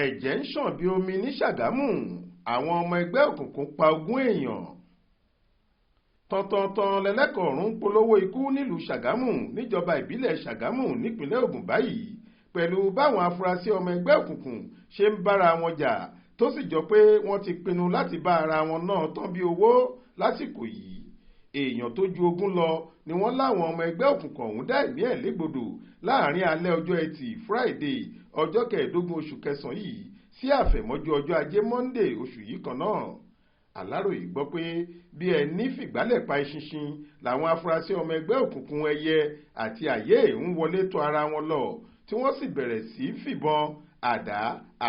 ẹ̀jẹ̀ ń ṣàn bí omi ní Ṣàgámù, àwọn ọmọ ẹgbẹ́ òkùnkùn pa 20 èèyàn. Tọ̀tọ̀ọ̀tọ̀ lẹ́lẹ́kọ̀ọ́rùn polówó ikú nílùú Ṣàgámù níjọba ìbílẹ̀ Ṣàgámù nípínlẹ̀ Ògùn báyìí pẹ̀lú báwọn afurasí ọmọ ẹgbẹ́ òkùnkùn ṣe ń bára wọn jà tó sì jọ pé wọ́n ti pinnu láti bá ara wọn náà tán bí owó lásìkò yìí. Èèyàn tó ju 20 lọ ni wọ́n láwọn ọmọ ẹgbẹ́ òkùnkùn ọ̀hún dá ẹ̀mí ẹ̀ légbodò láàrin alẹ́ ọjọ́ Ẹtì Friday ọjọ́ 15 oṣù kẹsàn-án yìí sí àfẹ̀mọ́jú ọjọ́ Ajé Monday oṣù yìí kan náà. Aláròyé gbọ́ pé bí ẹni fìgbálẹ̀ pa eṣinṣin làwọn afurasí ọmọ ẹgbẹ́ òkùnkùn ẹyẹ àti àyè ń wọlé tọ̀ ara wọn lọ tí wọ́n sì bẹ̀rẹ̀ sí fìbọn, àdá,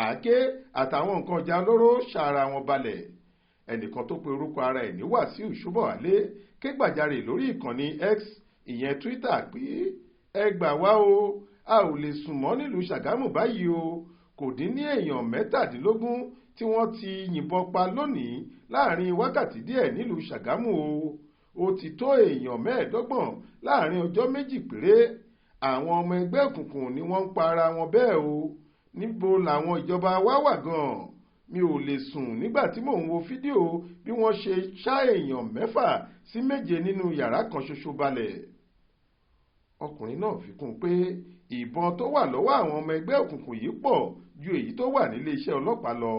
àáké àtàwọn nǹkan ọjà olóró ṣara wọn balẹ̀. Ẹnìkan tó pe orúkọ ara ẹ̀ ní Wàsíù Ṣóbọ̀wálé ké gbàjarè lórí ìkànnì X ìyẹn Twitter pé ẹ gbà wá o, a ò lè sùn mọ́ nílùú Ṣàgámù báyìí o, kò dín ní èèyàn 17 tí wọ́n ti yìnbọn pa lónìí láàrin wákàtí díẹ̀ nílùú Ṣàgámù o, ó ti tó èèyàn 25 láàrin ọjọ́ méjì péré. Àwọn ọmọ ẹgbẹ́ òkùnkùn ni wọ́n ń pa ara wọn bẹ́ẹ̀ o, níbo làwọn ìjọba wa wà gan-an? Mi ò lè sùn nígbà tí mò ń wo fídíò bí wọ́n ṣe ṣá èèyàn 6 sí 7 nínú yàrá kan ṣoṣo balẹ̀. Ọkùnrin náà fi kún pé ìbọn tó wà lọ́wọ́ àwọn ọmọ ẹgbẹ́ òkùnkùn yìí pọ̀ ju èyí tó wà nílé iṣẹ́ ọlọ́pàá lọ.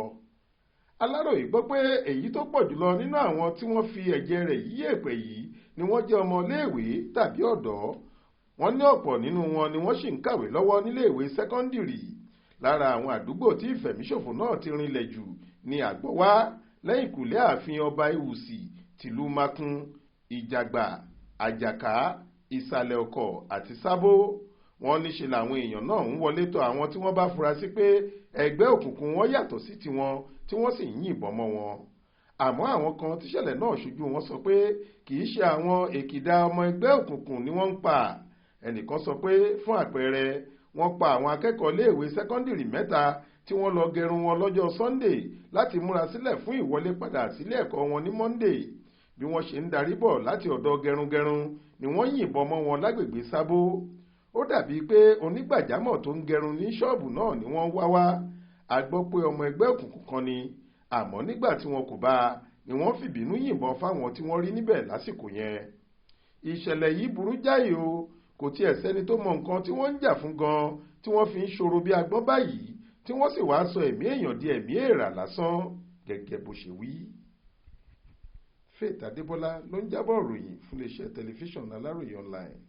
Aláròyé gbọ́ pé èyí tó pọ̀ jùlọ nínú àwọn tí wọ́n fi ẹ̀jẹ̀ rẹ̀ yí èpè yìí ni wọ́n jẹ́ ọmọléèwé tàbí ọ̀dọ́. Wọ́n ní ọ̀pọ̀ nínú wọn ni wọ́n sì ń kàwé lọ́wọ́ níléèwé sẹ́kọ́ndìrì. Lára àwọn àdúgbò tí ìfẹ̀míṣòfò náà ti rinlẹ̀ jù ní Àgbọ̀wá lẹ́yìn kùlé ààfin ọba Ìwùsì tìlú Makun, Ìjàgbà, Àjàká, Ìsàlẹ̀ Ọkọ̀ àti Sábó. Wọ́n níṣe làwọn èèyàn náà ń wọlé tọ̀ àwọn tí wọ́n bá fura sí pé ẹgbẹ́ òkùnkùn wọn yàtọ̀ sí tiwọn tí wọ́n sì ń yìnbọn mọ́ wọn. Àmọ́ àwọn kan tíṣẹ̀lẹ̀ náà ṣojú wọn sọ pé kì í ṣe àwọn èkìdá ọmọ ẹgbẹ́ òkùnkùn ni wọ́n ń pa. Ẹnìkan sọ pé fún àpẹẹrẹ wọ́n pa àwọn akẹ́kọ̀ọ́ iléèwé sẹ́kọ́ndìrì 3 tí wọ́n lọ gẹrun wọn lọ́jọ́ Sunday láti múra sílẹ̀ fún ìwọlé padà sílé ẹ̀kọ́ wọn ní Monday. Bí wọ́n ṣe ń darí bọ̀ láti ọ̀dọ̀ gẹrungẹrun ni wọ́n yìnbọn mọ́ wọn lágbègbè Sábó. Ó dàbí pé onígbàjámọ̀ tó ń gẹrun ní ṣọ́ọ̀bù náà ni wọ́n wá wá. A gbọ́ pé ọmọ ẹgbẹ́ òkùnkùn kan ni, àmọ́ nígbà tí wọn kò bá a ni wọ́n fìbínú yìnbọn fáwọn tí wọ́n rí níbẹ̀ lásìkò yẹn. Ìṣẹ̀lẹ̀ yìí burú jáì o, kò tiẹ̀ sẹ́ni tó mọ nǹkan tí wọ́n ń jà fún gan tí wọ́n fi ń ṣòro bí agbọ́n báyìí tí wọ́n sì wá sọ ẹ̀mí èèyàn di ẹ̀mí èèrà lásán gẹ́gẹ́ bó ṣe wí. Faith Adébọ́lá ló ń jábọ̀ ròyìn fún iléeṣẹ́ tẹlifíṣàn Aláròyé online.